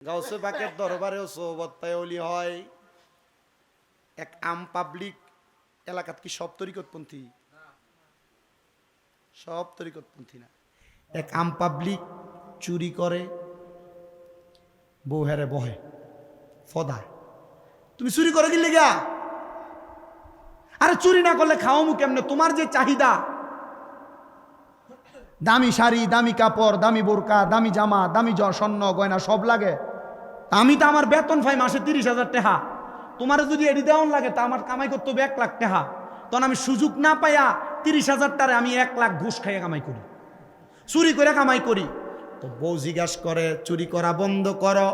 গাউসে পাকের দরবারেও সোহবত পায় ওলি হয়। এক আম পাবলিক এলাকাত কি সব তরিকতপন্থী? সব তরিকতপন্থী না। এক আম পাবলিক চুরি করে, বউ হেরে বহে ফদায়। তুমি চুরি করে কি লেগা? আরে চুরি না করলে খাওয়ামু কেমনে? তোমার যে চাহিদা, দামি শাড়ি, দামি কাপড়, দামি বোরকা, দামি জামা, দামি স্বর্ণ গয়না সব লাগে। আমি তো আমার বেতন পাই মাসে 30,000 টাকা। তোমার যদি এডি দেওয়ান লাগে তা আমার কামাই করতে হবে 1 লাখ টাকা। তখন আমি সুযোগ না পাইয়া 30,000 টাকা আমি 1 লাখ ঘুষ খাইয়া কামাই করি, চুরি করে কামাই করি। তো বউ জিজ্ঞাসা করে চুরি করা বন্ধ করো,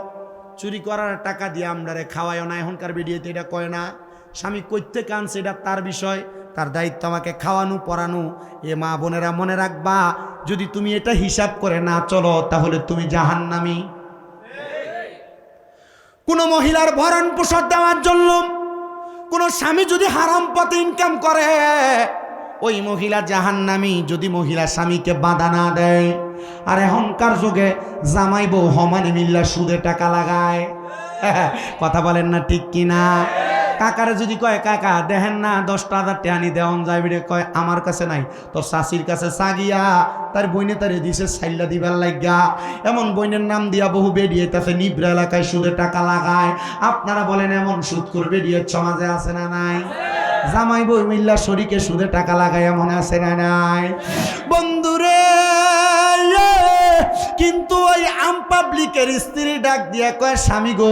চুরি করার টাকা দিয়ে আমরা খাওয়াইও না। এখনকার ভিডিওতে এটা কয় না। স্বামী কইতে কানছে, এটা তার বিষয়, তার দায়িত্ব আমাকে খাওয়ানো পরানো। এ মা বোনেরা মনে রাখবা, যদি তুমি এটা হিসাব করে না চলো তাহলে তুমি জাহান্নামী। কোন মহিলার ভরণ পোষণ দেওয়ার জন্য কোন স্বামী যদি হারাম পথে ইনকাম করে, ওই মহিলা জাহান্নামী। যদি মহিলা স্বামীকে বাধা না দেয়। আর এখনকার যুগে জামাই বউ হমানে মিল্লা সুদে টাকা লাগায়। কথা বলেন না ঠিক কিনা? কাকারে যদি কয় কাকা দেখেন না 10,000 টাকা আনি দেওয়ান যাইবে, কয় আমার কাছে নাই, তোর শাশির কাছে সাগিয়া তার বইনে তারে দিছে সাইল্লা দিবার লাগিয়া। এমন বইনের নাম দিয়া বহু বেরিয়ে তাছে নিব্রা এলাকায় সুদে টাকা লাগায়। আপনারা বলেন এমন সুদ করবে দিয়ে সমাজে আছে না নাই? জামাই বউ মিল্লা শরীকে সুদে টাকা লাগায় এমন আছে না নাই? বন্ধুরে, কিন্তু ওই আম পাবলিকের স্ত্রী ডাক দিয়া কয় স্বামী গো,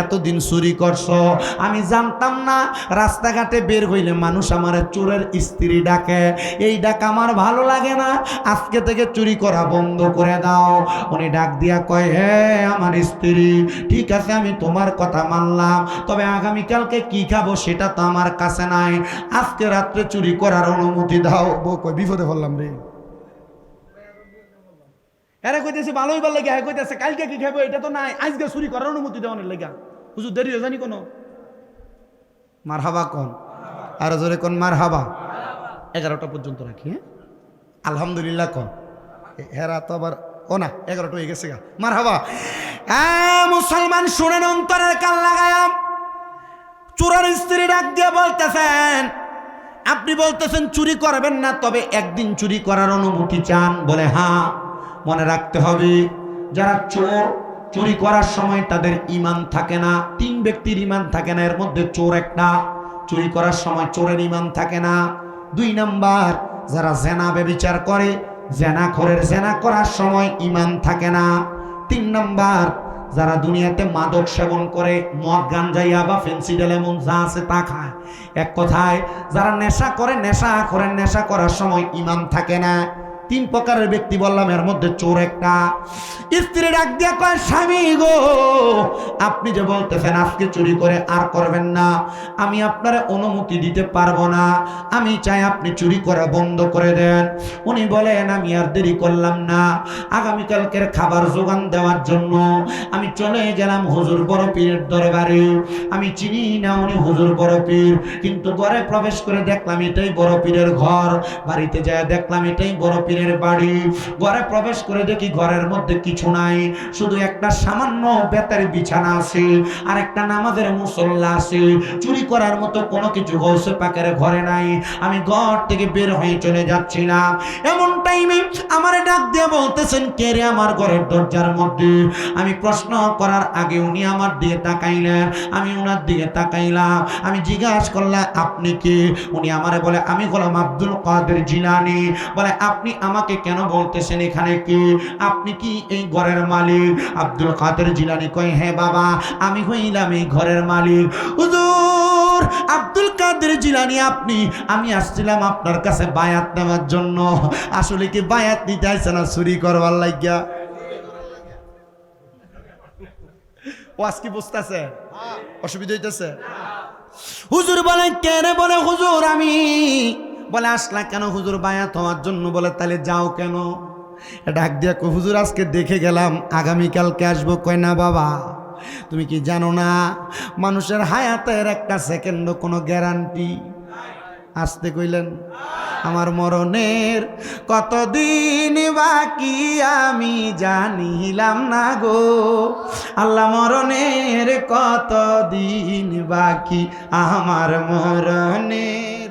এতদিন চুরি করছো আমি জানতাম না। রাস্তাঘাটে বের হইলে মানুষ আমার চোরের স্ত্রী ডাকে, এই ডাক আমার ভালো লাগে না। আজকে থেকে চুরি করা বন্ধ করে দাও। উনি ডাক দিয়া কয় হে আমার স্ত্রী, ঠিক আছে আমি তোমার কথা মানলাম, তবে আগামীকালকে কি খাবো সেটা তো আমার কাছে নাই। আজকে রাত্রে চুরি করার অনুমতি দাও। বউ কয় বিপদে পড়লাম রে। এরা কইতেছে ভালোই ভালো লাগে, হ্যাঁ কইতেছে কালকে কি খাবো এটা তো নাই, আজকে চুরি করার অনুমতি দেওয়ানোর লেগা। হুজুর দেরি হয়ে জানি কোন মারহাবা কোন, আর জোরে কোন মারহাবা। 11টা পর্যন্ত রাখি। হ্যাঁ আলহামদুলিল্লাহ কোন। হেরা তো আবার ও না 11টা হয়ে গেছে গা। মারহাবা। মুসলমান শুনেন, অন্তরের কান লাগায়াম। চোরের স্ত্রী ডাক দিয়ে বলতেছেন, আপনি বলতেছেন চুরি করবেন না, তবে একদিন চুরি করার অনুমতি চান? বলে হ্যাঁ। মনে রাখতে হবে, যারা চোর চুরি করার সময় তাদের ঈমান থাকে না। 3 ব্যক্তির ঈমান থাকে না, এর মধ্যে চোর একটা। চুরি করার সময় চোরের ঈমান থাকে না। 2 নাম্বার, যারা জেনা ব্যভিচার করে, জেনাখোরের জেনা করার সময় ঈমান থাকে না। 3 নাম্বার, যারা দুনিয়াতে মাদক সেবন করে, মদ গাঞ্জা ইয়াবা ফেন্সিডেল এমন যা আছে তা খায়। এক কথায় যারা নেশা করে, নেশা করার সময় ঈমান থাকে না। 3 প্রকারের ব্যক্তি বললাম, এর মধ্যে চোর একটা। স্ত্রী ডাক দিয়া কয় স্বামী গো, আপনি যে বলতেছেন আজকে চুরি করে আর করবেন না, আমি আপনার অনুমতি দিতে পারবো না। আমি চাই আপনি চুরি করা বন্ধ করে দেন। উনি বলেন আমি আর দেরি করলাম না, আগামীকালকের খাবার যোগান দেওয়ার জন্য আমি চলে গেলাম হুজুর বড় পীরের দরবারে। আমি চিনি না উনি হুজুর বড় পীর, কিন্তু ঘরে প্রবেশ করে দেখলাম এটাই বড় পীরের ঘর। বাড়িতে যায় দেখলাম এটাই বড় পীরের বাড়ি। ঘরে প্রবেশ করে দেখি ঘরের মধ্যে কিছু নাই, শুধু একটা সামান্য বেতের বিছানা আছে আর একটা নামাজের মুসল্লা আছে। চুরি করার মতো কোনো কিছু গৌসে পাকের ঘরে নাই। আমি ঘর থেকে বের হয়ে চলে যাচ্ছিলাম, এমন টাইমে আমার ডাক দিয়ে বলতেছেন কে রে আমার ঘরের দরজার মধ্যে। আমি প্রশ্ন করার আগে উনি আমার দিকে তাকাইলেন, আমি উনার দিকে তাকাইলাম। আমি জিজ্ঞাসা করলাম আপনি কে? উনি আমারে বলে আমি হলাম আব্দুল কাদের জিলানী। বলে আপনি আমাকে কেন বলতেছেন এখানে কে? আপনি কি এই ঘরের মালিক? আব্দুল কাদের জিলানী কয় হ্যাঁ বাবা, আমি হইলাম এই ঘরের মালিক। হুজুর আব্দুল কাদের জিলানী আপনি? আমি আসছিলাম আপনার কাছে বায়াত নেওয়ার জন্য। আসলে কি বায়াত নিতে আসছে না চুরি করবার লাগিয়া? ওয়াজ কি বুঝতেছে? অসুবিধা হইতেছে? হুজুর বলে কে রে? বলে হুজুর আমি। বলে আসলা কেন হুজুর বায়াত হওয়ার জন্য? বলে তাহলে যাও কেন? ডাক দিয়া কই হুজুর আজকে দেখে গেলাম, আগামীকালকে আসবো। কয় না বাবা, তুমি কি জানো না মানুষের হায়াতের একটা সেকেন্ডও কোনো গ্যারান্টি? আসতে কইলেন আমার মরণের কতদিন বাকি আমি জানিলাম না গো আল্লাহ মরণের কতদিন বাকি আমার মরণের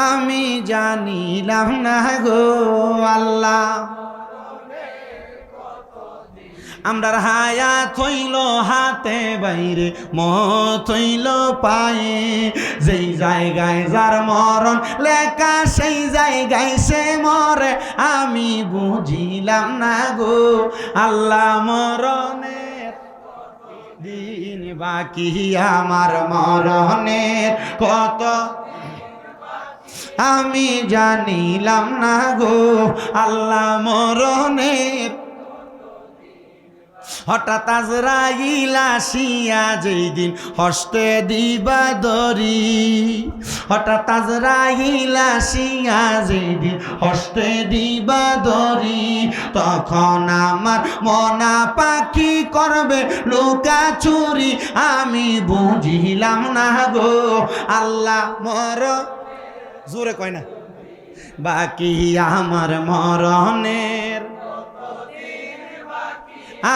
আমি জানিলাম না গো আল্লাহ আমরার হায়াত হইল হাতে বাইরে মত হইল পায়ে যেই জায়গায় যার মরণ লেখা সেই জায়গায় সে মরে আমি বুঝিলাম না গো আল্লাহ মরণের দিন বাকি আমার মরণের কত আমি জানিলাম না গো আল্লাহ মরণের হঠাৎ আজরাইল আসিয়া যেই দিন হস্তে দিবা দরি হঠাৎ আজরাইল আসিয়া যেই দিন হস্তে দিবা দরি তখন আমার মনা পাখি করবে লুকা চুরি আমি বুঝিলাম না গো আল্লাহ মর জোরে কয় না বাকি আমার মরণের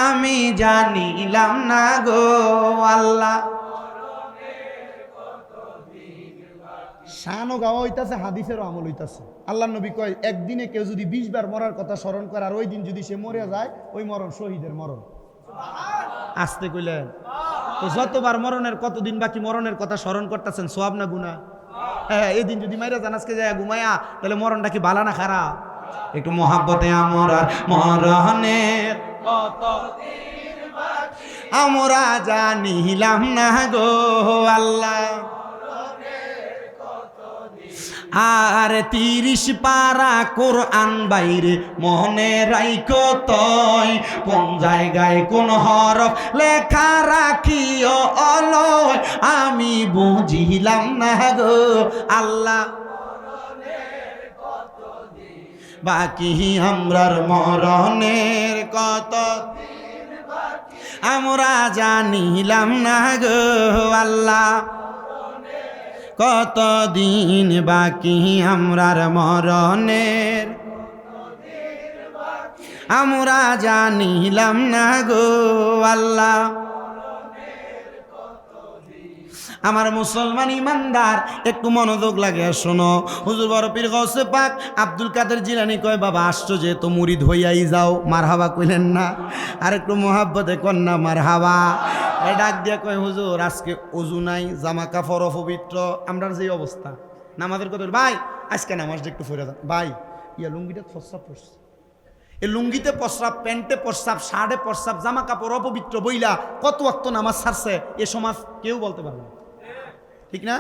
আমি জানিলাম না গো আল্লাহ শানও গাওয়া হইতাছে হাদিসেরও আমল হইতাছে আল্লাহ নবী কয় একদিনে কেউ যদি 20 বার মরার কথা স্মরণ করে আর ওই দিন যদি সে মরে যায় ওই মরণ শহীদের মরণ আসতে কইলেন তো যতবার মরণের কতদিন বাকি মরণের কথা স্মরণ করতেছেন সওয়াব না গুনাহ হ্যাঁ এই দিন যদি মাইরা জান আজকে যায় ঘুমায়া তাহলে মরণটা কি ভালো না খারাপ একটু মহাব্বতে আমার মরণের আমরা জানিলাম না গো আল্লাহ আর 30 পারা কোরআন বাইরে মনে রাইখো তয় কোন জায়গায় কোন হরফ লেখা রাখিও অলয় আমি বুঝিলাম না গো আল্লাহ বাকি আমরার মরণের কত আমরা জানিলাম না গো আল্লাহ কতদিন বাকি আমরার মরণের আমরা জানিলাম না গো আল্লাহ আমার মুসলমান ইমানদার একটু মনোযোগ লাগে শোনো হুজুর বড় পীর গৌসে পাক আব্দুল কাদের জিলানী কয় বাবা আসছো যে তো মুরিদ হইয়াই যাও মারহাবা কইলেন না আর একটু মোহাব্বতে কন্যা মারহাবা এ ডাক দিয়ে কয় হুজুর আজকে ওযু নাই জামা কাপড় অপবিত্র আমরার যে অবস্থা নামাজের কথা ভাই আজকে নামাজটা একটু পড়ে যান ভাই ইয়া লুঙ্গিটা প্রস্রাব পড়ছে এই লুঙ্গিতে প্রস্রাব প্যান্টে প্রস্রাব শার্টে প্রস্রাব জামা কাপড় অপবিত্র বইলা কত ওয়াক্ত নামাজ ছাড়ছে এ সমাজ কেউ বলতে পারবে না ঠিক না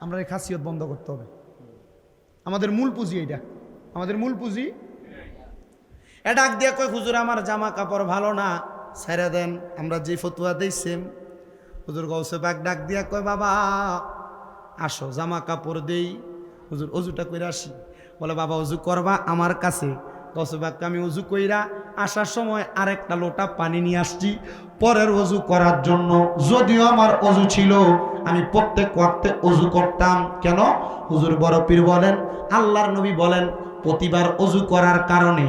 আমরা এই খাসিয়ত বন্ধ করতে হবে আমাদের মূল পুঁজি এইটা আমাদের মূল পুঁজি এ ডাক দিয়ে কয় হুজুর আমার জামা কাপড় ভালো না ছেড়ে দেন আমরা যে ফতুয়া দিয়েছি হুজুর গৌসে পাক ডাক দিয়া কয় বাবা আসো জামা কাপড় দেই হুজুর অজুটা কইরা আসি বলে বাবা অজু করবা আমার কাছে গৌসে পাককে আমি অজু কইরা আসার সময় আরেকটা লোটা পানি নিয়ে আসছি পরের অজু করার জন্য যদিও আমার অজু ছিল আমি প্রত্যেক ওয়াক্তে অজু করতাম কেন হুজুর বড় পীর বলেন আল্লাহর নবী বলেন প্রতিবার অজু করার কারণে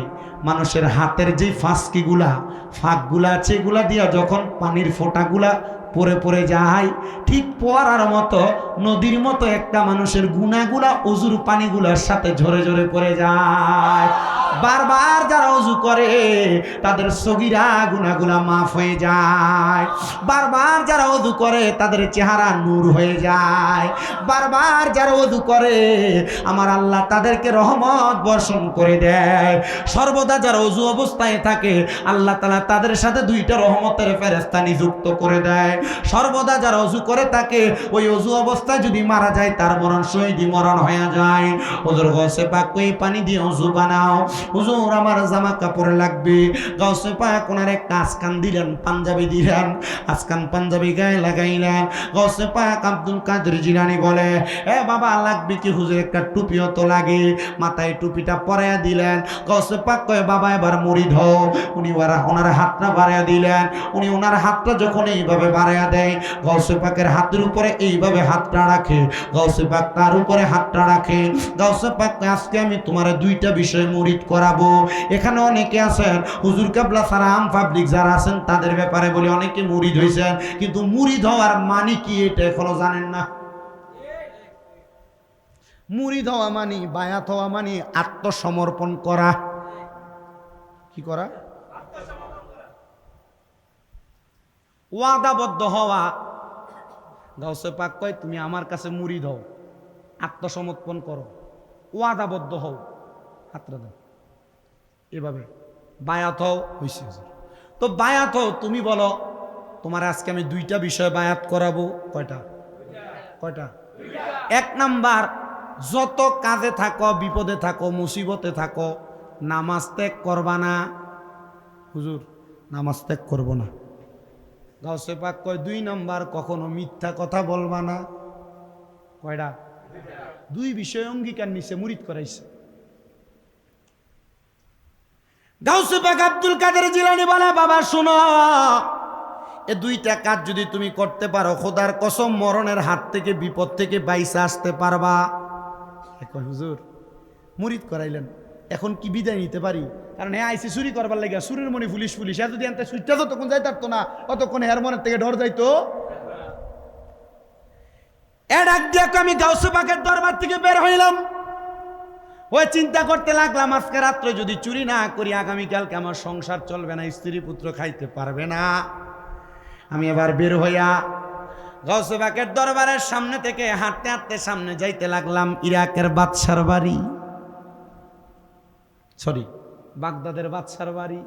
মানুষের হাতের যে ফাঁকগুলা আছে এগুলা দিয়া যখন পানির ফোঁটাগুলা পরে পরে যায় ঠিক পড়ার মতো নদীর মতো একটা মানুষের গুনাহগুলা অজুর পানিগুলার সাথে ঝরে ঝরে পড়ে যায় বারবার যারা অজু করে তাদের সগীরা গুনাহগুলা মাফ হয়ে যায় বারবার যারা অজু করে তাদের চেহারা নূর হয়ে যায় বারবার যারা অজু করে আমার আল্লাহ তাদেরকে রহমত বর্ষণ করে দেয় সর্বদা যারা অজু অবস্থায় থাকে আল্লাহ তাআলা তাদের সাথে 2টা রহমতের ফেরেশতা নিযুক্ত করে দেয় সর্বদা যারা অজু করে থাকে ওই অজু অবস্থায় যদি মারা যায় তার মরণ শহীদি মরণ হয়ে যায় হুজুর গৌসে পাক এই পানি দিয়ে অজু বানাও হুজুর আমার জামা কাপড় লাগবে। গাউসে পাক ওনার একটা আজকান দিলেন, পাঞ্জাবি দিলেন, আজকান পাঞ্জাবি গায়ে লাগাইলেন। গাউসে পাক আব্দুল কাদের জিলানী বলে, এ বাবা লাগবে কি হুজুর? একটা টুপিও তো লাগে। মাথায় টুপিটা পরাইয়া দিলেন। গাউসে পাক কয় বাবা এবার মুরিদ হও। উনি ওনার হাতটা বাড়াইয়া দিলেন। উনি ওনার হাতটা যখন এইভাবে বাড়াইয়া দেয়, গাউসে পাকের হাতের উপরে এইভাবে হাতটা রাখে, গাউসে পাক তার উপরে হাতটা রাখে। গাউসে পাক আজকে আমি তোমার দুইটা বিষয় মুরিদ করাবো। এখানে অনেকে আছেন হুজুর কেবলা ছাড়া আম পাবলিক যারা আছেন তাদের ব্যাপারে বলি অনেকে মুরিদ হয়েছেন, কিন্তু মুরিদ হওয়ার মানে কি এটা এখনো জানেন না। মুরিদ হওয়া মানে, বায়াত হওয়া মানে আত্মসমর্পণ করা। কি করা? ওয়াদাবদ্ধ হওয়া। গাউসে পাক কয় তুমি আমার কাছে মুরিদ হও, আত্মসমর্পণ করো, ওয়াদাবদ্ধ হও, হাতটা দাও, এভাবে বায়াত হও। হইছে তো বায়াত হও। তুমি বলো তোমার আজকে আমি দুইটা বিষয় বায়াত করাবো। কয়টা? কয়টা? এক নাম্বার, যত কাজে থাকো, বিপদে থাকো, মুসিবতে থাকো, নামাজ ত্যাগ করবা না। হুজুর নামাজ ত্যাগ করবো না। গাউসে পাক কয় দুই নাম্বার, কখনো মিথ্যা কথা বলবা না। কয়টা? দুই বিষয় অঙ্গীকার নিছে, মুরিদ করাইছে। গাউসে পাক আব্দুল কাদের জিলানী বলে বাবা শোনো, এ দুইটা কাজ যদি তুমি করতে পারো, খোদার কসম মরণের হাত থেকে, বিপদ থেকে বাইসা আসতে পারবা। কয় হুজুর মুরিদ করাইলেন, এখন কি বিদায় নিতে পারি? কারণ হ্যাঁ আইসি চুরি করবার লাগে, সুরের মনে পুলিশ পুলিশ, হ্যাঁ যদি আনতে সুইটটা যতক্ষণ যাইতে পারতো না, অতক্ষণ হের মনের থেকে ডর যাইতো। এর আগ দিয়ে আমি গাউসে পাকের দরবার থেকে বের হইলাম। ওই চিন্তা করতে লাগলাম আজকে রাত্রে যদি চুরি না করি, আগামীকালকে আমার সংসার চলবে না, স্ত্রী পুত্র খাইতে পারবে না। আমি এবার বের হইয়া গাউসে পাকের দরবারের সামনে থেকে হাঁটতে হাঁটতে সামনে যাইতে লাগলাম ইরাকের বাদশার বাড়ি, সরি বাগদাদের বাদশার বাড়ি।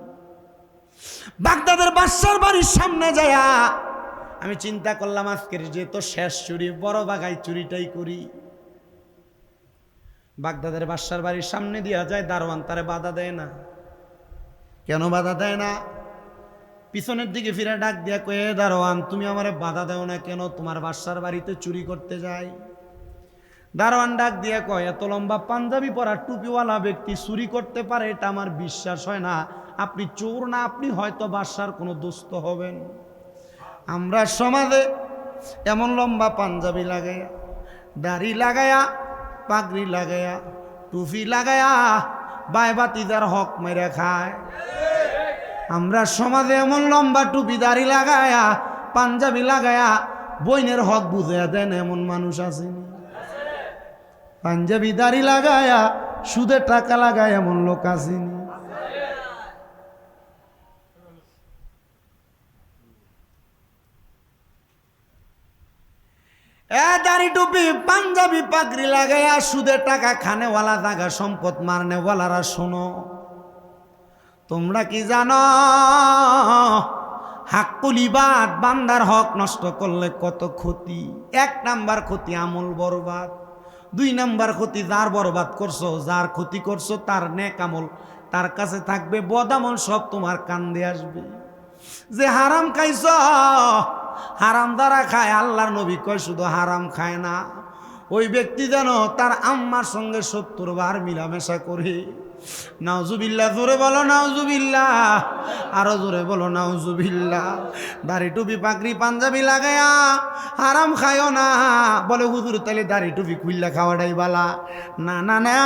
বাগদাদের বাদশার বাড়ির সামনে যায়া আমি চিন্তা করলাম আজকের যে তো শেষ চুরি, বড় বাগাই চুরিটাই করি। বাগদাদের বাদশার বাড়ির সামনে দিয়া যায়, দারোয়ান তারে বাধা দেয় না। কেন বাধা দেয় না? পিছনের দিকে ফিরে ডাক দিয়া কয়ে, দারোয়ান তুমি আমারে বাধা দেও না কেন? তোমার বাদশার বাড়িতে চুরি করতে যাই। দারোয়ান ডাক দিয়া কয়, এত লম্বা পাঞ্জাবি পরা টুপিওয়ালা ব্যক্তি চুরি করতে পারে এটা আমার বিশ্বাস হয় না। আপনি চোর না, আপনি হয়তো বাদশার কোনো দোস্ত হবেন। আমরা সমাজে এমন লম্বা পাঞ্জাবি লাগাইয়া, দাড়ি লাগায়া, পাগড়ি লাগায়া, টুপি লাগায়া বায়বাতিদার হক মেরে খায়। আমরা সমাজে এমন লম্বা টুপি দাড়ি লাগায়া, পাঞ্জাবি লাগায়া বইনের হক বুঝে দেন এমন মানুষ আসেনি। পাঞ্জাবি দাড়ি লাগায়া সুদে টাকা লাগায় এমন লোক আসেনি। দাড়ি টুপি পাঞ্জাবি পাগড়ি লাগায়া সুদে টাকা খানেওয়ালা, জাগা সম্পদ মারনেওয়ালারা শোনো, তোমরা কি জানো হাক্কুল ইবাদ, বান্দার হক নষ্ট করলে কত ক্ষতি? এক নাম্বার ক্ষতি আমল বরবাদ। দুই নাম্বার ক্ষতি যার বরবাদ করছো, যার ক্ষতি করছো তার নেক আমল তার কাছে থাকবে, বদ আমল সব তোমার কান্দে আসবে। যে হারাম খাইছ, হারাম দ্বারা খায়, আল্লাহর নবী কয় শুধু হারাম খায় না, ওই ব্যক্তি যেন তার আম্মার সঙ্গে 70 বার মিলামেশা করে। নাউজুবিল্লাহ, জোরে বলো নাউজুবিল্লাহ, আরো জোরে বলো নাউজুবিল্লাহ। দাড়ি টুপি পাগড়ি পাঞ্জাবি লাগায়া হারাম খায়ও না। বলে হুজুর তাহলে দাড়ি টুপি খুললা খাওয়াটাই বালা? না না না,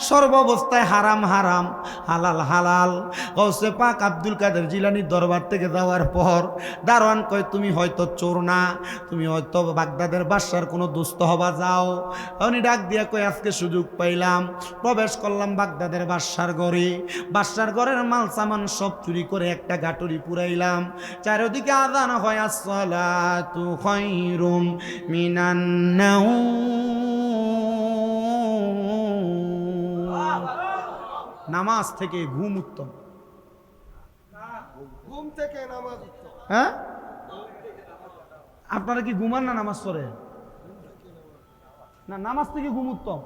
সর্বাবস্থায় হারাম হারাম, হালাল হালাল। গাউসে পাক আব্দুল কাদের জিলানীর দরবার থেকে যাওয়ার পর দারোয়ান কয়, তুমি হয়তো চোর না, তুমি হয়তো বাগদাদের বাদশার কোনো দুস্থ হবা, যাও। উনি ডাক দিয়া কয়, আজকে সুযোগ পাইলাম, প্রবেশ করলাম বাগদাদের বাদশার ঘরে। বাদশার ঘরের মাল সামান সব চুরি করে একটা গাটুরি পুরাইলাম। চারিদিকে আযান হয়, আসসালাতু খায়রুম মিনান নাওম। নামাজ থেকে ঘুম উত্তম। ঘুম থেকে নামাজ উত্তম। হ্যাঁ, আপনারা কি ঘুমান না নামাজ পড়ে না? নামাজ থেকে ঘুম উত্তম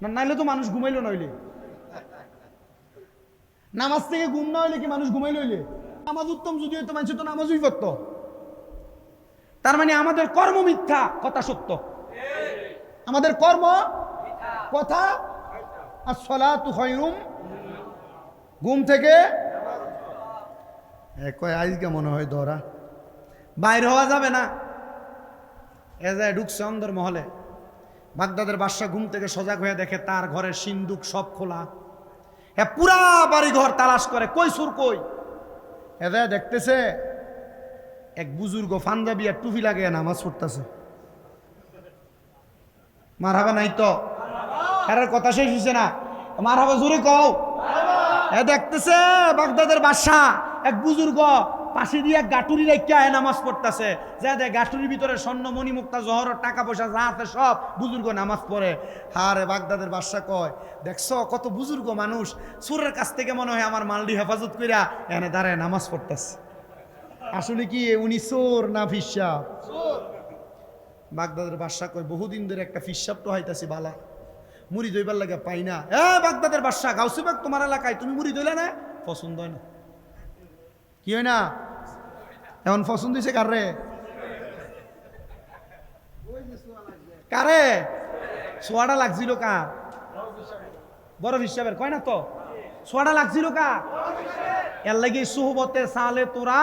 না, নাইলে তো মানুষ ঘুমাইলো নইলে। নামাজ থেকে ঘুম না হইলে কি মানুষ ঘুমাই লইলে? নামাজ উত্তম যদি হইতো মানুষ তো নামাজই পড়তো। তার মানে আমাদের কর্ম মিথ্যা, কথা সত্য। আমাদের কর্ম কথা আসসালাতু খায়রুম, ঘুম থেকে কয় আজকে মনে হয় ধরা বাইর হওয়া যাবে না। এ যায় ঢুকছে অন্দর মহলে। বাগদাদের বাদশা ঘুম থেকে সজাগ হয়ে দেখে তার ঘরের সিন্দুক সব খোলা। পুরা বাড়ি ঘর তালাশ করে, কই সুর কই। এ যায় দেখতেছে এক বুজুর্গ পাঞ্জাবি আর টুপি লাগিয়ে নামাজ পড়তেছে। মারহাবা নাই তো? এর কথা শেষ হইছে না? মারহাবা জোরে কও। এ দেখতেছে বাগদাদের বাদশা এক বুজুর্গ পাশে দিয়ে গাটুরি রেখে নামাজ পড়তেছে। যা দেখ গাটুরির ভিতরে স্বর্ণ মণিমুক্তা জহর টাকা পয়সা যা আছে সব, বুজুর্গ নামাজ পড়ে। হারে বাগদাদের বাদশা কয়, দেখছ কত বুজুর্গ মানুষ, সুরের কাছ থেকে মনে হয় আমার মালডি হেফাজত কইরা এনে দাঁড়ায় নামাজ পড়তেছে। আসলে কি উনি চোর না ফিসাব? বাগদাদের বাদশা কয়, বহুদিন ধরে একটা ফিসাব তো হাইতাছি বালা, মুড়ি দইবার লাগে পাই না। বাগদাদের বাদশা, গাউসুবাগ তোমার এলাকায় তুমি মুড়ি দইলে না? পছন্দ হয় না। কি হয় না? এখন পছন্দ হয়েছে কারে? কারে সোয়াটা লাগছিল? কার? বড় হিসাবের কয় না তো সোয়াটা লাগছিল কার? এর লাগে সুহবতে সালে তোরা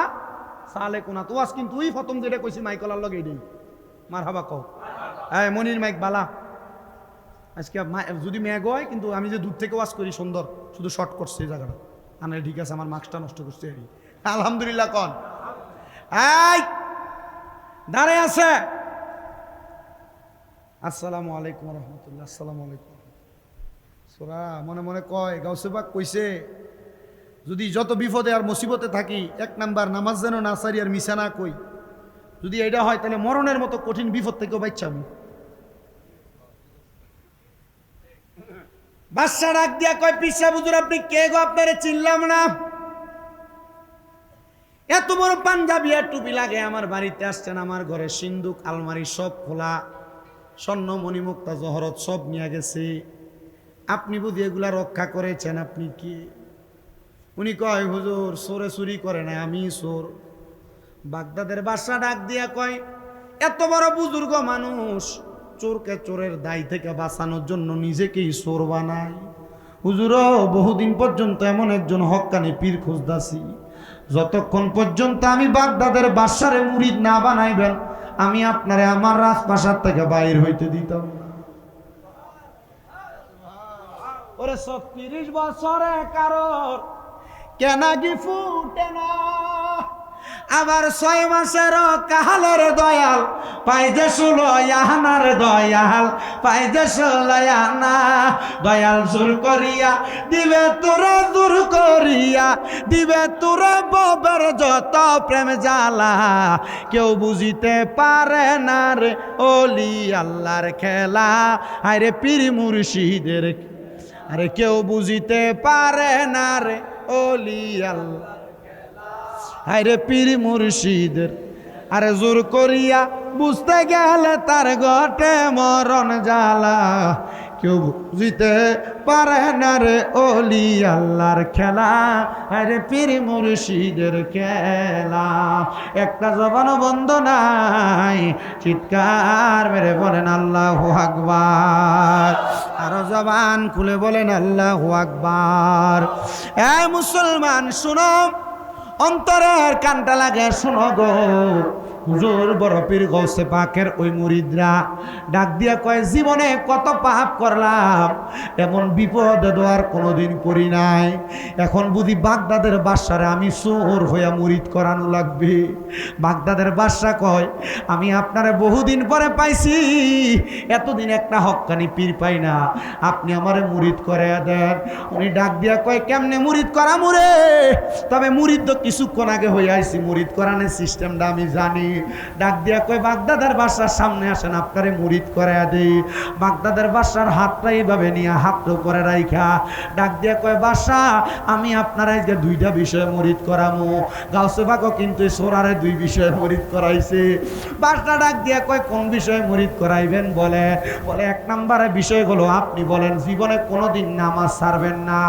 সালে কোনা তো আজ কিন্তু ওই প্রথম যেটা কইছি মাইকলার লগে এই মারহাবা কও। হ্যাঁ মনির মাইক বালা। আজকে যদি ম্যাগ হয় কিন্তু আমি যে দূর থেকে ওয়াজ করি সুন্দর, শুধু শর্ট করছে এই জায়গাটা আনে। ঠিক আছে, আমার মার্কসটা নষ্ট করছে। আলহামদুলিল্লাহ কন। এই দাঁড়ায় আছে, আসসালামু আলাইকুম রহমতুল্লাহ। আসসালামু আলাইকুম। সোরা মনে মনে কয়, গাউসেবাগ কইছে যদি যত বিপদে আর মুসিবতে থাকি, এক নাম্বার নামাজ যেন না সারি আর মিশা না কই। যদি এটা হয় তাহলে মরণের মতো কঠিন বিপদ থেকেও বাঁচাবো। বাদশা ডাক দিয়া কয়, পিসা হুজুর আপনি কে গো? আপনারে চিনলাম না। এত বড় পাঞ্জাবি আর টুপি লাগে আমার বাড়িতে আসছেন, আমার ঘরে সিন্দুক আলমারি সব খোলা, স্বর্ণ মণিমুক্তা জহরত সব নিয়ে গেছে, আপনি বুঝি এগুলা রক্ষা করেছেন? আপনি কি? উনি কয়, হুজুর চোরে চুরি করে না, আমি চোর। বাগদাদের বাদশা ডাক দিয়া কয়, এত বড় বুজুর্গ মানুষ চোরকে চোরের দায় থেকে বাঁচানোর জন্য নিজেকেই চোর বানায়। হুজুরও বহুদিন পর্যন্ত এমন একজন হক্কানি পীর খুঁজতাছি, যতক্ষণ পর্যন্ত আমি বাগদাদের বাদশারে মুরিদ না বানাইবেন আমি আপনারে আমার রাজপ্রাসাদ থেকে বাইর হইতে দিতাম না। ওরে ৩৬ বছরে কারোর কেনাগি ফুটে না, আবার ৬ মাসের কাহালের দয়াল পাইতে সুলয়ানার দয়াল পাইতে সুলয়ানা। দয়াল জোর করিয়া দিবে তোরা, দূর করিয়া দিবে তোরা ববের যত প্রেম জ্বালা। কেউ বুঝিতে পারে না রে ওলি আল্লাহর খেলা, আরে পীর মুর্শিদের। আরে কেউ বুঝিতে পারে না রে ওলি আল্লাহ, হায়রে পীর মুর্শিদের। আরে জোর করিয়া বুঝতে গেলে তার ঘটে মরণ জ্বালা। কেউ বুঝিতে পারে না রে ওলি আল্লাহর খেলা, আরে পীর মুর্শিদের খেলা। একটা জবান বন্ধ নাই, চিৎকার মেরে বলেন আল্লাহু আকবার। আরো জবান খুলে বলেন আল্লাহু আকবার। এ মুসলমান শুনো, অন্তরের কানটা লাগে শোনো গো। হুজুর বড় পীর গৌসে পাকের ওই মুরিদরা ডাক দিয়া কয়, জীবনে কত পাপ করলাম, এমন বিপদে দোয়ার কোনোদিন পড়ি নাই। এখন বুঝি বাগদাদের বাদশারে আমি চোর হইয়া মুরিদ করানো লাগবে। বাগদাদের বাদশা কয়, আমি আপনারে বহুদিন পরে পাইছি, এতদিন একটা হক্কানি পীর পাই না, আপনি আমারে মুরিদ করে দেন। উনি ডাক দিয়া কয়, কেমনে মুরিদ করা মুরে? তবে মুরিদ তো কিছুক্ষণ আগে হয়ে আইছি, মুরিদ করানোর সিস্টেমটা আমি জানি ডাক দিয়া কই বাগদাদের বাদশার সামনে আসেন, আপনারে মুরিদ করায়া দেই। বাগদাদের বাদশার হাতটা এইভাবে নিয়ে হাতটা উপরে রাইখা ডাক দিয়া কয়, বাদশা আমি আপনার আজকে দুইটা বিষয়ে মুরিদ করামু। গাউসে পাকও কিন্তু সোরারে দুই বিষয়ে মুরিদ করাইছে। বাদশা ডাক দিয়া কয়, কোন বিষয়ে মুরিদ করাইবেন বলে? বলে এক নম্বরে বিষয় হলো আপনি বলেন জীবনে কোনোদিন নামাজ ছাড়বেন না।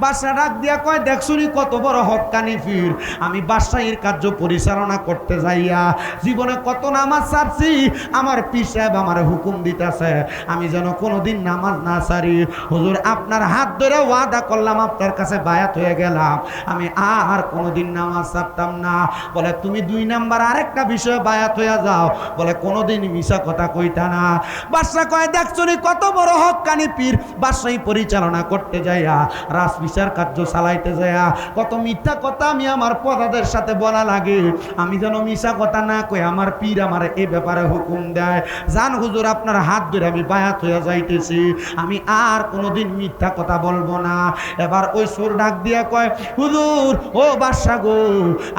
বাদশা ডাক দিয়া কয়, দেখছুনি কত বড় হক্কানি পীর, আমি বাদশাহীর কার্য পরিচালনা করতে যাইয়া জীবনে কত নামাজ ছাড়ছি, আমার পীর সাহেব আমার হুকুম দিতেছে আমি যেন কোনোদিন নামাজ না ছাড়ি। হুজুর আপনার হাত ধরে ওয়াদা করলাম, আপনার কাছে বায়াত হয়ে গেলাম, আমি আর কোনোদিন নামাজ ছাড়তাম না। বলে তুমি দুই নাম্বার আরেকটা বিষয়ে বায়াত হয়ে যাও, বলে কোনোদিন মিশা কথা কইতা না। বাদশা কয়, দেখছুনি কত বড় হক্কানি পীর, বাদশাহী পরিচালনা করতে যাইয়া রাজ বিচার কার্য চালাইতে যাইয়া কত মিথ্যা কথা আমি আমার প্রজাদের সাথে বলা লাগে, আমি যেন মিশা কথা না কই আমার পীর আমার এই ব্যাপারে হুকুম দেয়। জান হুজুর আপনার হাত ধরে আমি বায়াত হয়ে যাইতেছি, আমি আর কোনোদিন মিথ্যা কথা বলবো না। এবার ওই সুর ডাক দিয়া কয়, হুজুর ও বাদশা গো,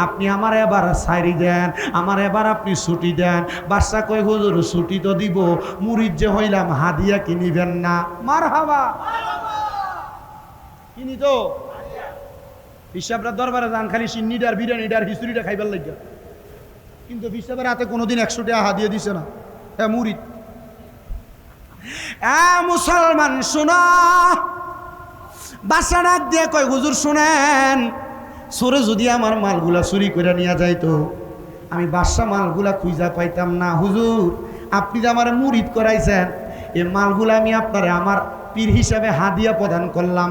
আপনি আমার এবার সাইরি দেন, আমার এবার আপনি ছুটি দেন। বাদশা কয়, হুজুর ছুটি তো দিব, মুরিদ যে হইলাম হাদিয়া কি নিবেন না? মারহাবা, কিনি তো হিসাবরা দরবারে যান খালি সিন্নিটার বিরিয়ানিটার হিস্ট্রিটা খাইবার লাগিয়া, কিন্তু হিসাবের হাতে কোনোদিন 100 টাকা হাদিয়া দিছে না। হ্যাঁ মুরিদ। মুসলমান শোনা, বাদশা ডাক দিয়ে কয়, হুজুর শুনেন, চোরে যদি আমার মালগুলা চুরি করে নিয়ে যাইতো, আমি বাদশা মালগুলা খুঁজা পাইতাম না। হুজুর আপনি যে আমার মুরিদ করাইছেন, এই মালগুলা আমি আপনারে আমার পীর হিসাবে হাদিয়া প্রদান করলাম।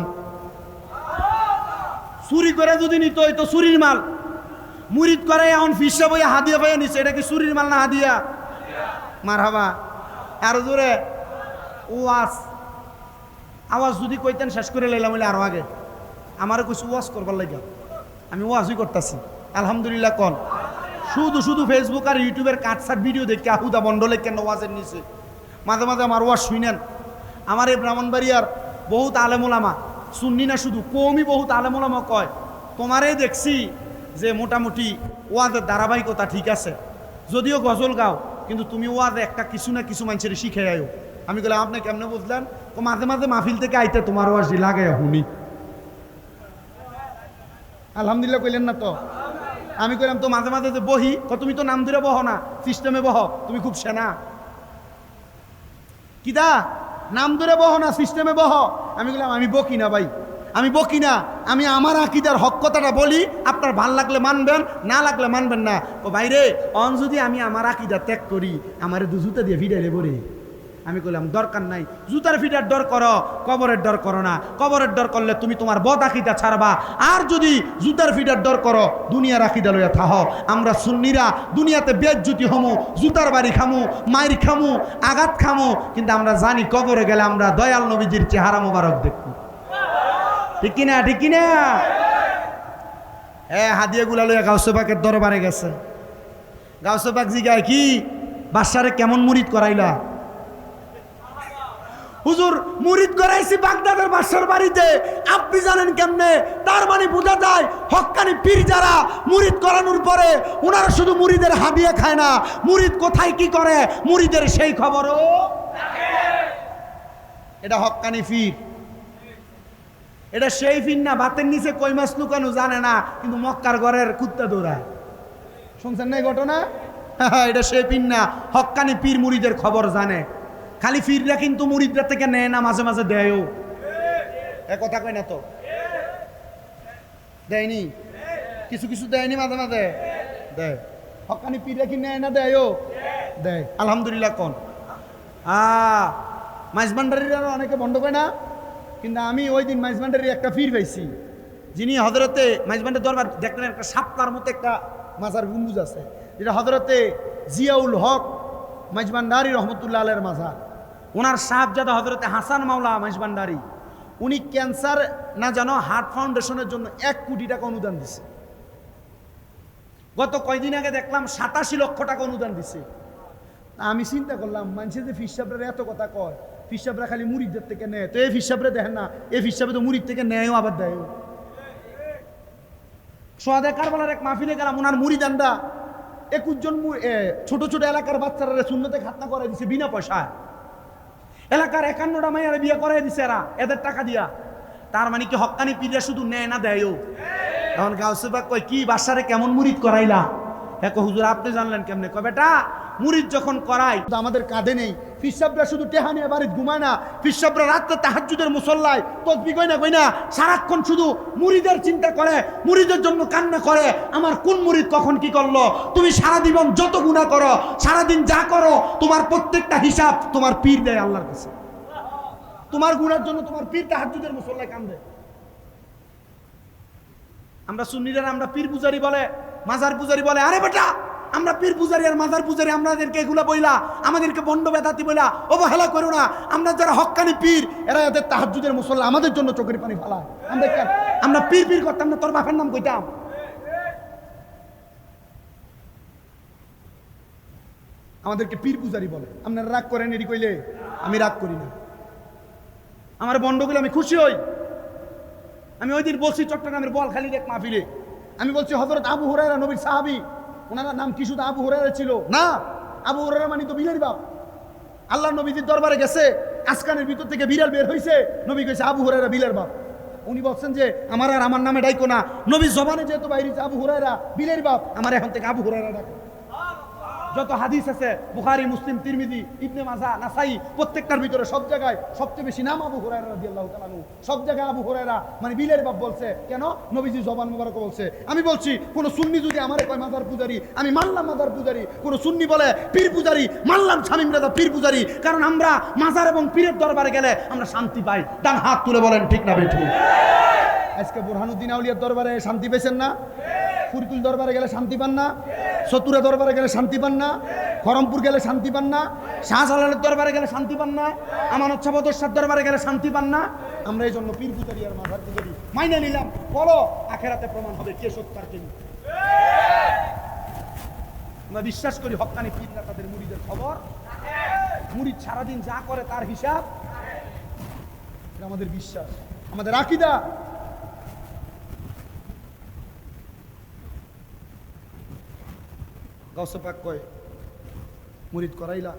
চুরি করে যদি নিত তো চুরির মাল, মুরিদ করে এখন ফিসা বইয়া হাদিয়া পাইয়া নিছে, এটা কি চুরির মাল না হাদিয়া? মারহাবা। আরো জোরে ওয়াজ, আওয়াজ যদি কইতেন শেষ করে লাইলাম হইলে আরো আগে। আমারও কিছু ওয়াজ করবার লাগে, আমি ওয়াজই করতেছি আলহামদুলিল্লাহ। কোন শুধু শুধু ফেসবুক আর ইউটিউবের কাটসাট ভিডিও দেখে আহুদা বন্ডলে কেন ওয়াজের নিচে মাঝে মাঝে আমার ওয়াজ শুনেন। আমার এই ব্রাহ্মণবাড়িয়ার বহুত আলেমুলামা, শুননি না শুধু কমই, বহুত আলেমুলামা কয় তোমারই দেখছি যে মোটামুটি ওয়াজের ধারাবাহিকতা ঠিক আছে, যদিও গজল গাও কিন্তু তুমি ওয়াজে একটা কিছু না কিছু মানুষের শিখে আয়ো। আমি বললাম আপনি কেমনে বুঝলেন? মাঝে মাঝে মাহফিল থেকে আইতে তোমার ওয়াজ লাগে শুনি। আলহামদুলিল্লাহ কইলেন না তো? আমি কইলাম তো মাঝে মাঝে যে বহি, তুমি তো নাম ধরে বহ না, সিস্টেমে বহ, তুমি খুব সেনা। কিদা নাম ধরে বহ না, সিস্টেমে বহ। আমি বললাম আমি বকি না ভাই, আমি বকি না, আমি আমার আকিদার হক কথাটা বলি, আপনার ভাল লাগলে মানবেন, না লাগলে মানবেন না। ও ভাইরে অন যদি আমি আমার আকিদা ত্যাগ করি, আমার জুতা দিয়ে ভিড়াইলে বলে। আমি কইলাম দরকার নাই, জুতার ফিটার ডর করো, কবরের ডর করো না। কবরের ডর করলে তুমি তোমার বদ আকিদা ছাড়বা, আর যদি জুতার ফিটার ডর করো দুনিয়ার আকিদা লইয়া থাহ। আমরা সুন্নিরা দুনিয়াতে বেজ্জতি হমু, জুতার বাড়ি খামু, মাইর খামু, আঘাত খামু, কিন্তু আমরা জানি কবরে গেলে আমরা দয়াল নবীজির চেহারা মোবারক দেখব। ঠিক কিনা? ঠিক কিনা? হাদিয়া গুলা লইয়া গাউসে পাকের দরবারে গেছে। গাউসে পাক জিগায় কি বাদশারে কেমন মুরিদ করাইলা? হুজুর মুরিদ করাইছি বাগদাদের বাদশার বাড়িতে, আপনি জানেন কেমনে? তার মানে বোঝা যায় হক্কানি পীর যারা মুরিদ করানোর পরে ওনারা শুধু মুরিদের হাদিয়া খায় না, মুরিদ কোথায় কি করে মুরিদের সেই খবরও। এটা হক্কানি পীর, এটা সেই পীর না ভাতের নিচে কই মাছ লুকানো জানে না, কিন্তু মক্কার ঘরের কুত্তা দৌড়ায়। শুনছেন না এই ঘটনা? এটা সেই পীর না, হক্কানি পীর মুরিদের খবর জানে। খালি পীররা কিন্তু মুরিদরা থেকে নেয় না, মাঝে মাঝে দেয়ও। এ কথা কয় না তো? দেয়নি? কিছু কিছু দেয়নি, মাঝে মাঝে দেয়। হক্কানি পীররা কি নেয় না? দেয়ও, দেয় আলহামদুলিল্লাহ। কোন মাইজবান্ডারিরা অনেকে বন্ধ করে না, কিন্তু আমি ওই দিন মাইজবান্ডারি একটা পীর পাইছি, যিনি হজরতে মাইজবান্ডার দরবার দেখলেন একটা সাপকার মতো একটা মাজার গম্বুজ আছে, যেটা হজরতে জিয়াউল হক মাইজবান্ডারি রহমতুল্লাহ আলাইহির মাজার। ওনার সাহেবজাদা হজরতে হাসান মাওলা মাইজবান্ডারি, উনি ক্যান্সার না জানো হার্ট ফাউন্ডেশনের জন্য 1 কোটি টাকা অনুদান দিছে। গত কয়দিন আগে দেখলাম 87 লক্ষ টাকা অনুদান দিছে। আমি চিন্তা করলাম মানুষের যে ফিসাবরা এত কথা কয়, ফিসাবরা খালি মুরিদদের থেকে নেয়, তো এই ফিসাবরা দেখেন না, এই ফিসাবে তো মুরিদ থেকে নেয়ও আবার দেয়ও। সোহাদে কারবালার এক মাহফিলে গেলাম, ওনার মুরিদানরা 21 জন ছোট ছোট এলাকার বাচ্চারা সুন্নতে খাতনা করে দিছে বিনা পয়সায়। এলাকার 51টা মাইয়ারে বিয়ে করাই দিছে এরা এদের টাকা দিয়া। তার মানে কি হক্কানি পীররা শুধু নেয় না দেয়ও? এখন গাউসে পাক কয় কি বাসারে কেমন মুরিদ করাইলা? হ্যাঁ হুজুর আপনি জানলেন কেমনে? কয় বেটা মুরিদ যখন করাই আমাদের কাঁধে নেই। ফিরসাবরা শুধু টেহা নিয়ে বাড়িতে ঘুমায় না, ফিরসাবরা রাত্রে তাহাজ্জুদের মুসল্লায় তসবিহ কই না সারাক্ষণ শুধু মুরিদের চিন্তা করে, মুরিদের জন্য কান্না করে। আমার কোন মুরিদ কখন কি করলো? তুমি সারা জীবন যত গুনাহ করো, সারাদিন যা করো, তোমার প্রত্যেকটা হিসাব তোমার পীর দেয় আল্লাহর কাছে। তোমার গুনার জন্য তোমার পীর তাহাজ্জুদের মুসল্লায় কান্দে। আমরা সুন্নিরা আমরা পীর পূজারি বলে, মাজার পূজারি বলে। আরে বেটা আমরা পীর পূজারি আর মাজার পূজারি আমাদেরকে এগুলা বইলা, আমাদেরকে বন্ড বেদাতি বইলা অবহেলা করো না। আমরা যারা হক্কানি পীর এরা এদের তাহাজ্জুদের মুসল্লা আমাদের জন্য চোখের পানি ফালায়। আমরা পীর পীর করতাম না, তোর বাপের নাম কইতাম। আমাদেরকে পীর পূজারি বলে। আপনারা রাগ করেন এটি কইলে? আমি রাগ করি না। আমার বন্ডগুলো আমি খুশি হই। আমি ওই দিন বলছি চট্টগ্রামের বলখালির এক মাহফিলে, আমি বলছি হযরত আবু হুরায়রা নবীর সাহাবী, ওনার নাম কি শুধু আবু হুরায়রা ছিল না? আবু হুরায়রা মানে তো বিলের বাপ। আল্লাহ নবীজির দরবারে গেছে, আসকানের ভিতর থেকে বিড়াল বের হইছে, নবী কইছে আবু হুরায়রা বিলের বাপ। উনি বলছেন যে আমার আর আমার নামে ডাইকো না, নবীর জবানে যেহেতু বাইরে আবু হুরায়রা বিলের বাপ, আমার এখন থেকে আবু হুরায়রা ডাকো। যত হাদিস আছে বুখারী, মুসলিম, তিরমিজি, ইবনে মাজাহ, নাসাই, প্রত্যেকটার ভিতরে সব জায়গায় সবচেয়ে বেশি নাম আবু হুরায়রা রাদিয়াল্লাহু তাআলা আনহু। সব জায়গায় আবু হুরায়রা মানে বিলের বাপ বলছে। কেন? নবীজি জবান মুবারক বলছে। আমি বলছি কোন সুন্নি যদি আমারে কয় মাজার পূজারি, আমি মানলাম মাজার পূজারি। কোন সুন্নি বলে পীর পূজারি, মানলাম শামীম রাজা পীর পূজারি। কারণ আমরা মাজার এবং পীরের দরবারে গেলে আমরা শান্তি পাই। ডান হাত তুলে বলেন ঠিক না বেঠিক? আজকে বুরহানুদ্দিন আউলিয়ার দরবারে শান্তি পেয়েছেন না? ফুরকুল দরবারে গেলে শান্তি পান না? চতুরা দরবারে গেলে শান্তি পান না? খরমপুর গেলে শান্তি পান না? শাহজালালের দরবারে গেলে শান্তি পান না? আমানত শাহ বদরশার দরবারে গেলে শান্তি পান না? আমরা এই জন্য পীর পূজারি আর মাজার পূজারি মাইনে নিলাম। বলো আখেরাতে প্রমাণ হবে কে সত্য আর কে মিথ্যা। আমরা বিশ্বাস করি হক্কানি পীররা তাদের মুরিদের খবর, মুরিদ সারাদিন যা করে তার হিসাব। এটা আমাদের বিশ্বাস, আমাদের আকীদা। গাউসে পাক কয় মুরিদ করাইলা?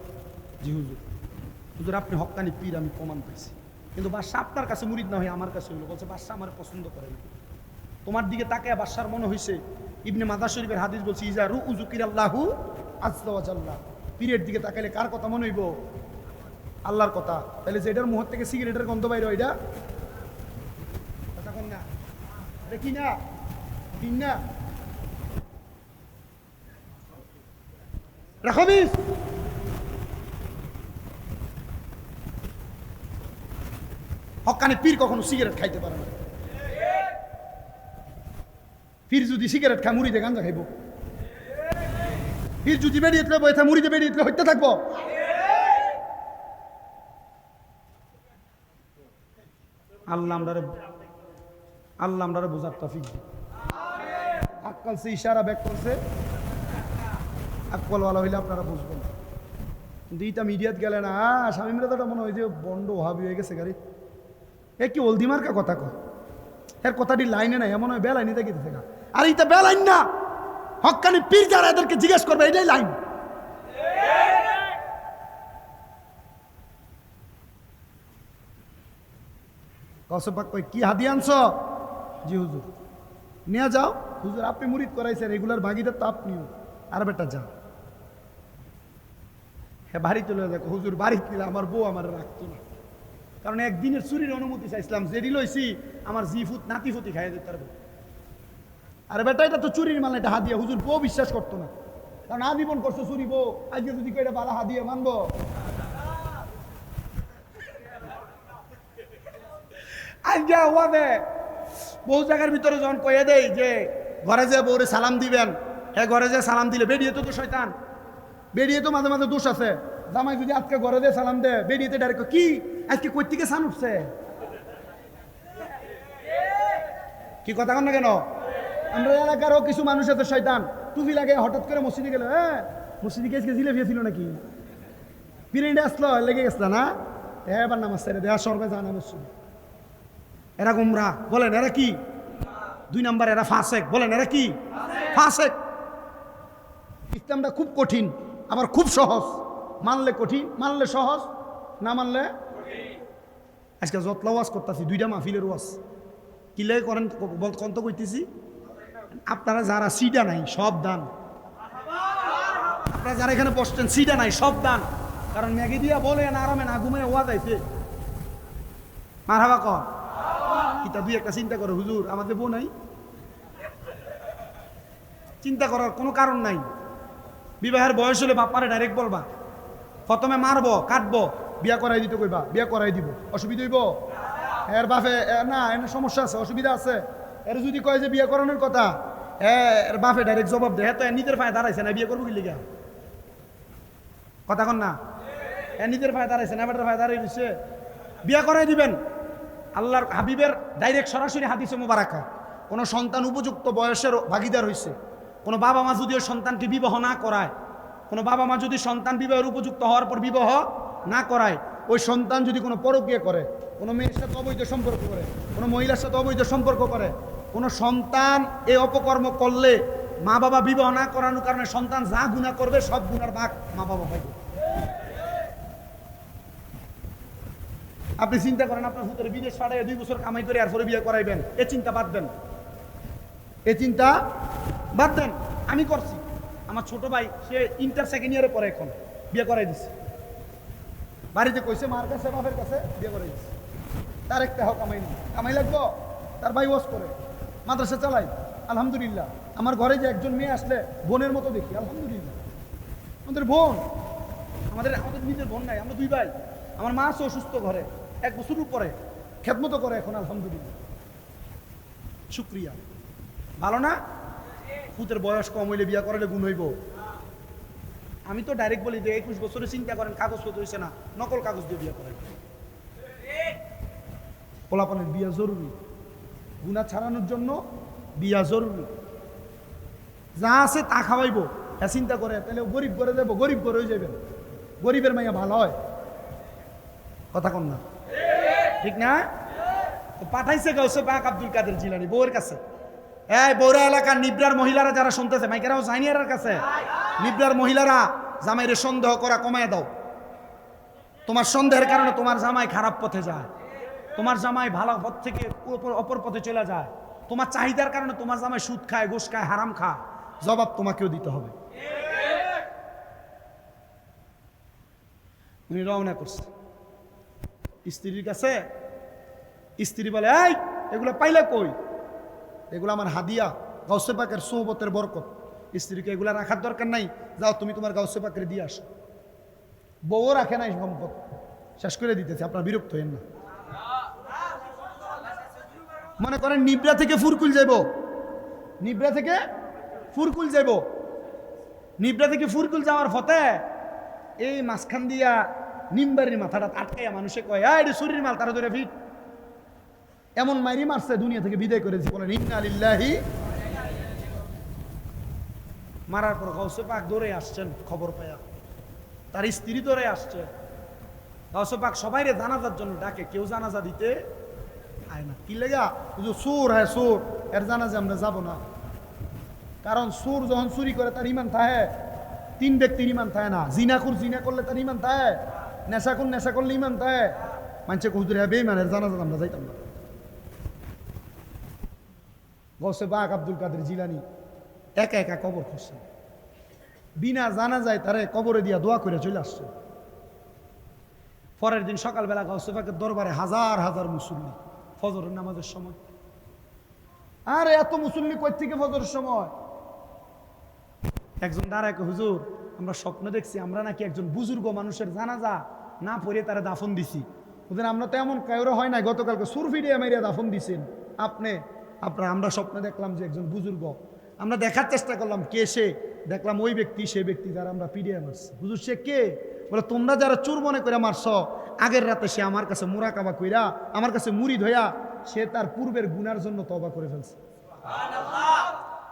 জি হুজুর। হুজুর আপনি হক্কানি পীর, আমি প্রমাণ পাইছি। কিন্তু বাদশা আপনার কাছে মুরিদ না হয়ে আমার কাছে হইলো। বলছে বাদশা আমার পছন্দ করে না। তোমার দিকে তাকায় বাদশার মনে হইছে ইবনে মাজাহ শরীফের হাদিস বলছে ইজা রু উযুকিরাল্লাহু আযজা ওয়া জাল্লা। পীরের দিকে তাকাইলে কার কথা মনে হইব? আল্লাহর কথা। তাহলে যে এটার মুখ থেকে সিগারেটের গন্ধ বাইরে, এটা কথা কোন না? এটা কি না? দিন না রাখবিস। হক্কানি পীর কখনো সিগারেট খাইতে পারে না। পীর যদি সিগারেট খায় মুড়িতে গাঞ্জা খাইব। পীর যদি বেরিয়ে বইতে মুড়িতে বেরিয়ে হইতে থাকবো। আল্লাহ আমরারে বোঝার তৌফিক দিন। আক্কাল সে ইশারা ব্যাক করছে, আকলওয়ালা হইলে আপনারা বুঝবেন। কিন্তু এটা মিডিয়াত গেলে না, শামীম রাজাটা মনে হয় যে বন্ড ওহাবি হয়ে গেছে গাড়ি। এ কি অলদিমার্কা কথা কয়, এর কথাটি লাইনে নাই, এমন হয় বেলাইনে দেখিতেছে না। আর এইটা বেলাইন না, হক্কানি পীর যারা এদেরকে জিজ্ঞেস করবে এটাই লাইন। কসবাক কই কি হাদিয়া আনছ? জি হুজুর। নিয়ে যাও। হুজুর আপনি মুরিদ করাইছেন, রেগুলার ভাগিদার তো আপনিও। আর বেটা যাও, হ্যাঁ বাড়ি চলে দেখো। হুজুর বাড়ি নিলে আমার বউ আমার রাখতো না, কারণ একদিনের চুরির অনুমতি চাইছিলাম, যেটি লইছি আমার জিফুত নাতিফতি খাইয়ে দিতে পারবে। আরে বেটা এটা তো চুরির মাল, এটা হাদিয়া। হুজুর বউ বিশ্বাস করতো না, কারণ আজীবন করছো চুরি বউ, আজকে যদি কইটা বালা হাদিয়া মানবো? আজকে ওয়াদে বহু জায়গার ভিতরে যখন কয়ে দেয় যে ঘরে যে বউরে সালাম দিবেন, হ্যাঁ ঘরে যে সালাম দিলে বেরিয়ে তো শয়তান, বেরিয়ে তো মাঝে মাঝে দোষ আছে। জামাই যদি আজকে ঘরে দিয়ে সালাম দেয়, বেরিয়েতে ডাইরেক্ট কি আজকে কই থেকে সান উঠছে, কি কথা কন না কেন? আমরা এলাকারও কিছু মানুষ আছে শয়তান, টুপি লাগে হঠাৎ করে মসজিদে গেল, হ্যাঁ মসজিদে গেছে জিলেবি ছিল নাকি, পিরিয়ডে আসলো লেগে গেছিল না, এবার নামাজ ছেড়ে দেয়া সর্বে জানা মসজিদে। এরা গুমরা, বলেন এরা কি? 2 নাম্বার এরা ফাসেক, বলেন এরা কি? ফাসেক। ইসলামটা খুব কঠিন, আবার খুব সহজ। মানলে কঠিন, মানলে সহজ, না মানলে আজকে যতলা ওয়াজ করতেছি, 2টা মাহফিলের ওয়াজ কি লেগে করেন কন্ত কইতেছি। আপনারা যারা সিডা নাই সব দান, আপনারা যারা এখানে বসছেন সিডা নাই সব দান। কারণ ম্যাগি দিয়া বলেন আরামে না ঘুমে ওয়াজ আইছে মারহাবা কর। এটা 2-1টা চিন্তা করে, হুজুর আমাদের বউ নাই, চিন্তা করার কোনো কারণ নাই। বিবাহের বয়স হলে বাপ্পারে ডাইরেক্ট বলবা, প্রথমে মারবো কাটবো, বিয়া করাই দিতে কইবা, বিয়া করাই দিব, অসুবিধা হইব? এর বাপে না এর সমস্যা আছে, অসুবিধা আছে। এর যদি কয় যে বিয়ে করানোর কথা, এর বাপে ডাইরেক্ট জবাব দেয়, তো নিজের পায়ে দাঁড়াইছে না, বিয়ে করবো কি লিগা? কথা কন না, এ নিজের পায়ে দাঁড়াইছে না, বেটার পায়ে দাঁড়িয়ে দিচ্ছে, বিয়ে করাই দিবেন। আল্লাহর হাবিবের ডাইরেক্ট সরাসরি হাদিসে মুবারাকা, কোনো সন্তান উপযুক্ত বয়সের ভাগিদার হয়েছে, কোনো বাবা মা যদি ওই সন্তানকে বিবাহ না করায়, কোনো বাবা মা যদি সন্তান বিবাহের উপযুক্ত হওয়ার পর বিবাহ না করায়, ওই সন্তান যদি কোনো পরকীয়া করে, কোনো মেয়ের সাথে অবৈধ সম্পর্ক করে, কোনো মহিলার সাথে অবৈধ সম্পর্ক করে, কোনো সন্তান এই অপকর্ম করলে মা বাবা বিবাহ না করানোর কারণে সন্তান যা গুনাহ করবে সব গুনার ভাগ মা বাবা পাইবে। আপনি চিন্তা করেন আপনার ভূতের বিদেশ পাঠায় 2 বছর কামাই করে আর পরে বিয়ে করাইবেন, এ চিন্তা বাদ দেন, এ চিন্তা বাদ দেন। আমি করছি, আমার ছোট ভাই সে ইন্টার 2nd ইয়ারে পড়ে, এখন বিয়ে করাই দিচ্ছে, বাড়িতে কইছে মার কাছে বাপের কাছে বিয়ে করাই দিচ্ছে। তার একটা হোক কামাই নেই, কামাই লাগবো, তার ভাই ওয়াজ করে, মাদ্রাসা চালাই, আলহামদুলিল্লাহ। আমার ঘরে যে একজন মেয়ে আসলে বোনের মতো দেখি, আলহামদুলিল্লাহ। আমাদের বোন, আমাদের নিজের বোন নাই, আমরা 2 ভাই। আমার মা আছে অসুস্থ, ঘরে 1 বছর পরে খেদমতো করে এখন, আলহামদুলিল্লাহ, শুক্রিয়া। ভালো না? ভূতের বয়স কম হইলে বিয়া করালে গুণ হইব। আমি তো ডাইরেক্ট বলি যে 21 বছরে চিন্তা করেন কাগজপত্র হয়েছে না, নকল কাগজ দিয়ে বিয়া করাই। পোলাপানের বিয়া জরুরি, গুণা ছাড়ানোর জন্য বিয়া জরুরি। যা আছে তা খাওয়াইব, হ্যাঁ চিন্তা করে তাহলে গরিব করে দেবো, গরিব করে হয়ে যাবেন। গরিবের মাইয়া ভালো হয়, কথা কন না, ঠিক না? পাঠাইছে গাউসে পাক আব্দুল কাদের জিলানী বউয়ের কাছে। এই বৌরা এলাকার নিব্রার মহিলারা যারা শুনতেছে, মাইকেরাও যায়নি এর কাছে, নিব্রার মহিলারা জামাইরে সন্দেহ করা কমায় দাও। তোমার সন্দেহের কারণে তোমার জামাই খারাপ পথে যায়, তোমার জামাই ভালো পথ থেকে অপর পথে চলে যায়, তোমার চাহিদার কারণে তোমার জামাই সুদ খায়, ঘুষ খায়, হারাম খায়, জবাব তোমাকেও দিতে হবে। উনি রওনা করছে স্ত্রীর কাছে। স্ত্রী বলে, এই এগুলো পাইলে কই? এগুলো আমার হাদিয়া, গাউসে পাকের সোহবতের বরকত। স্ত্রীকে এগুলো রাখার দরকার নাই, যাও তুমি তোমার গাউসে পাকের দিয়ে আসো। বউও রাখে নাই সম্পদ, শেষ করে দিতেছে। আপনার বিরক্ত হইেন না। মনে করেন নিবরা থেকে ফুরকুল যাইব, নিবরা থেকে ফুরকুল যাইব, নিবরা থেকে ফুরকুল যাওয়ার পথে এই মাঝখান দিয়া নিমবাড়ির মাথাটা আটকাইয়া মানুষে কয়, এটা শরীর মাল, তারা ধরে ফিট এমন মাইরি মারছে, দুনিয়া থেকে বিদায় করেছে। বলেন ইন্না লিল্লাহি। মারার পর গাউসে পাক দৌড়ে আসছেন, খবর পায়া তার স্ত্রী দৌড়ে আসছে। গাউসে পাক সবাইরে জানাজার জন্য ডাকে, কেউ জানাজা দিতে আয় না। কি লেগা? সুর, হ্যাঁ সুর, এর জানাজা আমরা যাব না। কারণ সুর যখন চুরি করে তার ইমান থাকে, 3 ব্যক্তির ইমান থাকে না। জিনাকুর জিনা করলে তার ইমান থাকে, নেশাকুর নেশা করলে ইমান থাকে। মানুষে হুজুর হ্যাঁ বেঈমানের জানাজা আমরা যাইতাম না। গাউসে পাক আব্দুল কাদের জিলানী একা একা কবর খুঁজছেন, বিনা জানাজায় তারে কবরে দিয়া দোয়া করে চলে আসছে। পরের দিন সকালবেলা গাউসে পাকের দরবারে হাজার হাজার মুসল্লি ফজরের নামাজের সময়। আরে এত মুসল্লি কই থেকে ফজরের সময়? একজন দাঁড়ায়, হুজুর আমরা স্বপ্ন দেখছি আমরা নাকি একজন বুজুর্গ মানুষের জানাজা না পড়ে তারা দাফন দিছি। ওদের আমরা তো এমন কায়রো হয় নাই, গতকালকে সুরফিডিয়া মাইরিয়া দাফন দিছেন আপনার আমরা স্বপ্নে দেখলাম যে একজন বুজুর্গ, আমরা দেখার চেষ্টা করলাম কে সে, দেখলাম ওই ব্যক্তি, সে ব্যক্তি যারা আমরা পিডিয়া মারছি। হুজুর সে কে? বলে তোমরা যারা চোর মনে করে মারছ, আগের রাতে সে আমার কাছে মুরাকাবা কইরা আমার কাছে মুড়ি ধইয়া সে তার পূর্বের গুনার জন্য তওবা করে ফেলছে।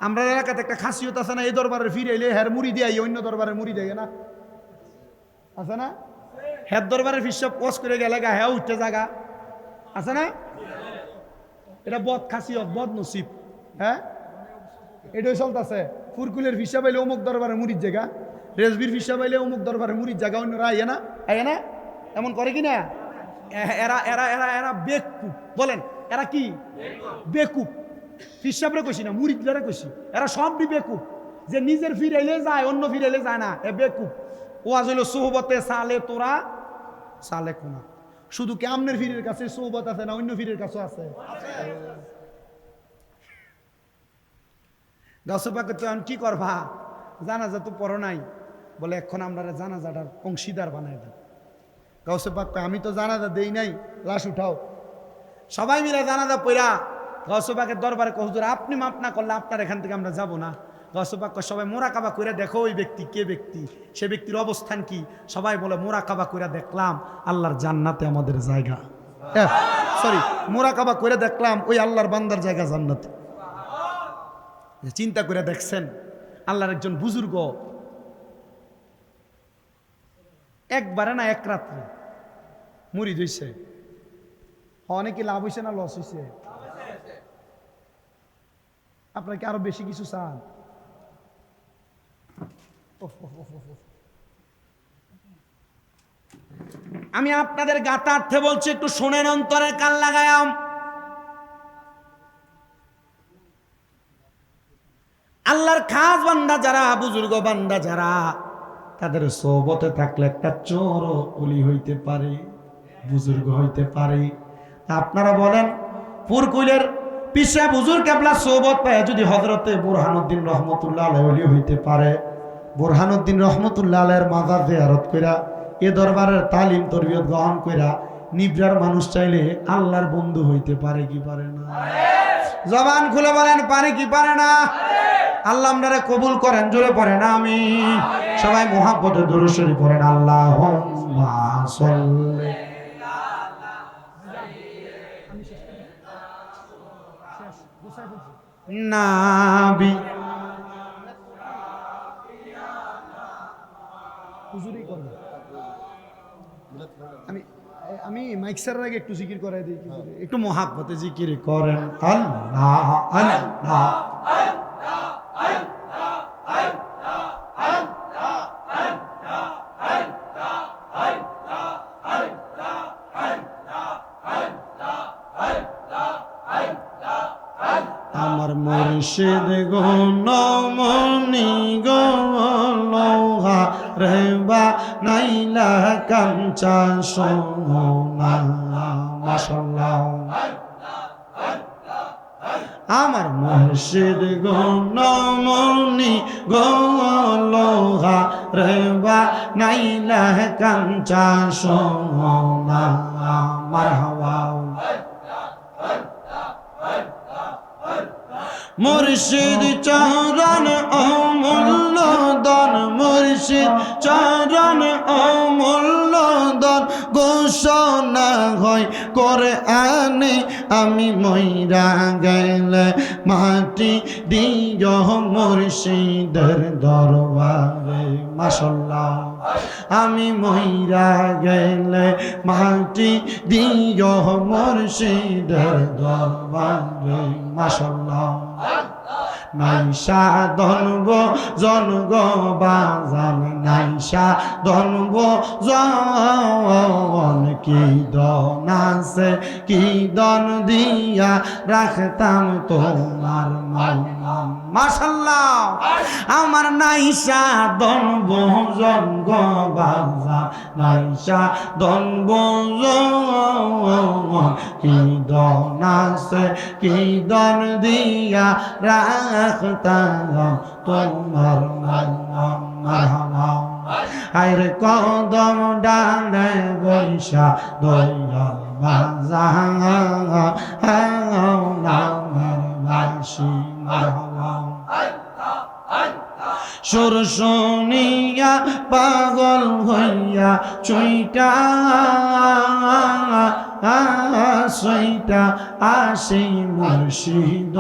আমরা এলাকাতে একটা খাসিয়ত আছে না, এই দরবারের ফিরে এলে হ্যার মুড়ি দিয়ে অন্য দরবারের মুড়ি দেয় না, আছে না? হ্যার দরবারের ফিসব পোস্ট করে গেলে গা হ্যাঁ উঠতে জায়গা আছে না? এটা বদ খাসিয়ত, বদ নসিব। হ্যাঁ এটাই চলতেছে। ফুরকুলের ভিসা পাইলে অমুক দরবারে মুড়ির জায়গা, রেজবির ভিসা পাইলে অমুক দরবারে মুড়ির জায়গা, অন্যরা আইয়া না, আইয়া না, এমন করে কি না? এরা এরা এরা এরা বেকুব, বলেন এরা কি বেকুব? ফিসাবরে কইছি না, মুড়িদরা কইছি, এরা সবই বেকুব। যে নিজের ফিরাইলে যায়, অন্য ফিরাইলে যায় না, এ বেকুব। ওয়াজ হইল সোহবতে সালে তোরা সালে কোনা। শুধু কি আমনের ফিরের কাছে সোহবত আছে না অন্য ফিরের কাছে আছে? গাছপাকে তো কি করবা, জানাজা তো পড়ো নাই, বলে এখন আমরা জানাজাটার অংশীদার বানাই দেন। গাউসে পাক আমি তো জানাজা দেই নাই, লাশ উঠাও। সবাই মিলে জানাজা পইরা গাউসে পাকের দরবারে কয় হুজুর আপনি মাপ না করলে আপনার এখান থেকে আমরা যাব না। গাউসে পাক সবাই মোরাকাবা কইরা দেখো ওই ব্যক্তি কে ব্যক্তি, সে ব্যক্তির অবস্থান কি। সবাই বলে মোরাকাবা কইরা দেখলাম আল্লাহর জান্নাতে আমাদের জায়গা। সরি, মোরাকাবা কইরা দেখলাম ওই আল্লাহর বান্দার জায়গা জান্নাতে। চিন্তা করে দেখছেন আল্লাহর একজন বুজুর্গ একবারে না এক রাত্রে মুড়ি ধুইছে। অনেকে লাভ হয়েছে না লস হয়েছে? আপনার কি আরো বেশি কিছু চান? আমি আপনাদের গাতার্থে বলছি, একটু শোনেন, অন্তরের কান লাগায়াম। আল্লাহর খাস বান্দা যারা, বুজুর্গ বান্দা যারা, তাদের সোহবতে থাকলে একটা চোর কুলি হইতে পারে, বুজুর্গ হইতে পারে। আপনারা বলেন পুরকুলের পিসা বুজুর্গ কেবলা সোহবত পায় যদি হযরতে বুরহানুদ্দিন রহমতুল্লাহ আলাইহি হইতে পারে, বুরহানুদ্দিন রহমতুল্লাহ আলাইহির মাজার জিয়ারত কইরা এ দরবারের তালিম তরবিয়ত গ্রহণ কইরা নিবরার মানুষ চাইলে আল্লাহর বন্ধু হইতে পারে কি পারে না? জবান খুলে বলেন পারে কি পারে না? আল্লাহ আপনারা কবুল করেন, জোরে পড়েন আমিন। সবাই মুহাব্বতে দুরূদ শরীফ পড়েন, আল্লাহুম্মা সাল্লি আলা সাইয়্যিদিনা নাবি। হুজুরই করবে, আমি মাইক স্যারের আগে একটু জিকির করাই দিই, একটু মুহাব্বতে জিকির করেন, আল্লাহ আল্লাহ। আমার মুর্শিদ গো নমনি গো লোহা রেবা নাইলা কাঞ্চা সোনা, মাশাআল্লাহ। আমার মুর্শিদ গো নমনি গো লোহা রেবা নাইলা কাঞ্চা সোনা, মারহাবা। মুর্শিদ চরণ অমূল্য দন, মুর্শিদ চরণ অমূল্য দন, ঘোষণা হয় করে আনে আমি মইরা গেলে মাটি দিও মুর্শিদের দরবারে, মাশাআল্লাহ। আমি মইরা গেলে মাটি দিও মুর্শিদের দরবারে, মাশাআল্লাহ। নাইসা ধনব জনগ বাজান, নাইসা ধনব জন, কি দন আছে কি দন দিয়া রাখতাম তোমার মান, মাশাআল্লাহ। আমার নাইসা ধনব জনগ বাজান, নাইসা ধনব জন, কি দন আছে কি দন দিয়া রাখতাম তোমার মারহাবা। আইরে কদম ডালে বৈশা দয়াল বাজাশি, মারহাবা। সুর শুনিয়া পাগল হইয়া চুইটা সইটা আসে মুর্শিদ,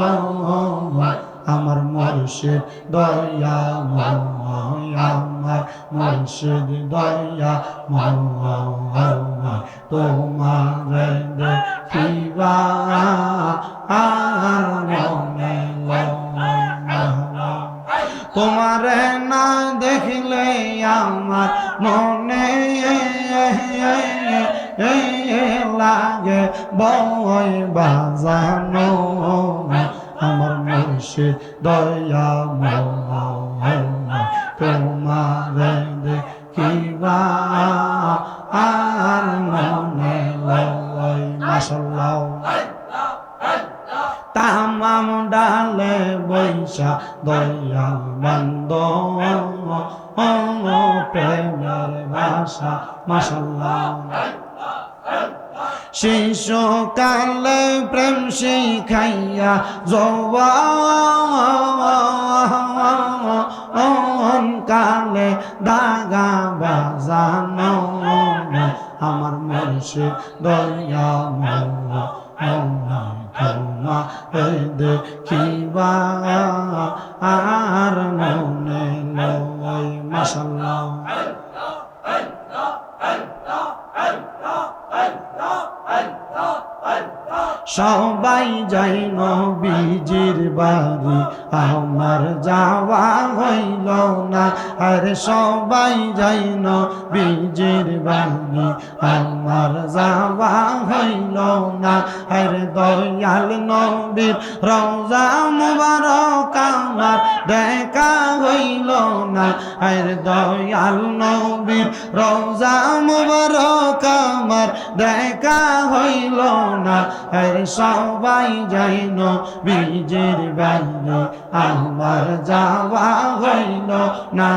আমার মুর্শিদ দয়া আমার মুর্শিদ দয়া তোমার দেখিবা আর মনে তোমারে না দেখলে আমার মনে লাগে বই বাজানো আমার মুর্শিদ দয়াময় তোমারে দেখিবা আর মনে লয় মাশাআল্লাহ তামাম ডালে বৈশা দয়া বন্ধ প্রেমের ভাষা মাশাআল্লাহ শিশুকালে প্রেম শিখাইয়া যৌবন কালে দাগা বাজানো আমার মুর্শিদ দয়াময় তোমারে দেখিবা আর মনে লয় মাশাআল্লাহ সবাই যাই নবীজির বাড়ি আমার যাওয়া হইল না আর সবাই যাই নবীজির বাড়ি আমার যাওয়া হইল না আর দয়াল নবীর রওজা মুবারক আমার দেখা হইল না আর দয়াল নবীর রওজা মুবারক আমার দেখা হইল না সবাই যাই নবীজির বাড়ি আমার যাওয়া হইল না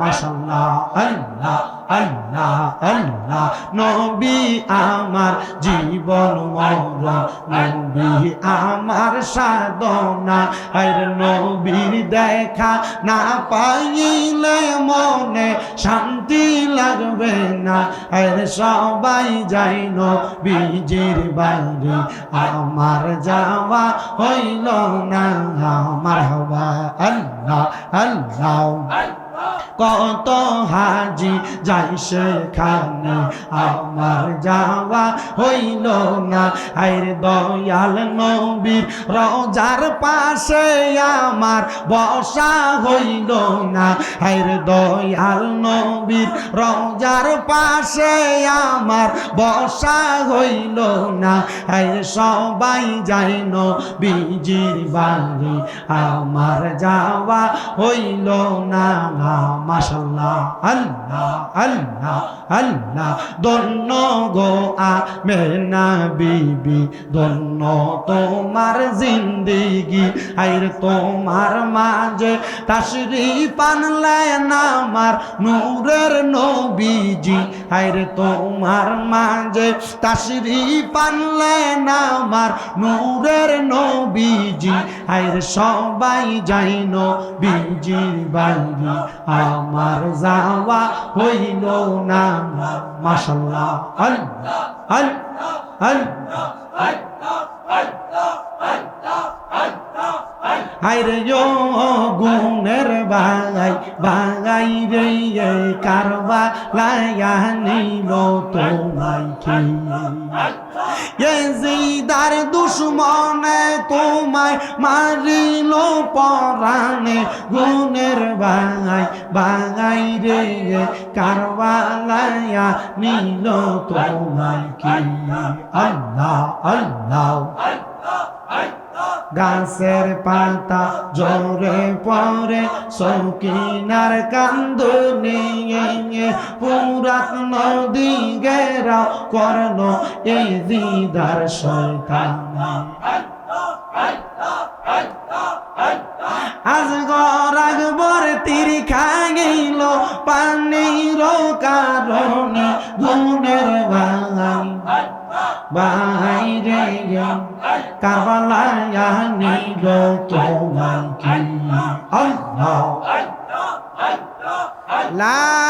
মাশাআল্লাহ আল্লাহ আল্লাহ আল্লাহ নবী আমার জীবন মরণ নবী আমার সাধনা আর নবীর দেখা না পাইলে মনে শান্তি লাগবে না আর সবাই যাই নবীজির বাড়ি আমার যাওয়া হইল না মারহাবা আল্লাহ আল্লাহ কত হাজি যাই সেখানে আমার যাওয়া হইল না আইর দয়াল নবীর রওজার পাশে আমার বসা হইল না আইর দয়াল নবীর রওজার পাশে আমার বসা হইল না আইর সবাই যাই নবীজির বাড়ি আমার যাওয়া হইল না মাশাআল্লাহ আল্লাহ আল্লাহ আল্লাহ ধন্য গো আমেনা বিবি ধন্য তোমার জিন্দেগি আইর তোমার মাঝে তাশরীফ আনলেন আমার নূরের নবীজি আইর তোমার মাঝে তাশরীফ আনলেন আমার নূরের নবীজি আইর সবাই যাই নবীজির বাড়ি আমার যাওয়া হইল না মাশাআল্লাহ আল্লাহ আল্লাহ আল্লাহ হায়রে গুণের বাগাই বাগাই রে কারবা লায়া নিল তোমায় ইয়াজিদার দুশমনে তোমায় মারিল পরাণে গুণের বাগাই বাগাই রে কারবা লায়া নিল তোমায় আল্লাহ আল্লাহ গাছের পাতা জোরে পরে সৌকিনার কান্দনে পুরাত নদী গেরাও করলো এই দিদার শয়তান আজগর আকবর তীর খাইল পানির কারণে গুণের ভাঙাই বাইরে কারবালায়া নিল তোমায় কি আল্লাহ লা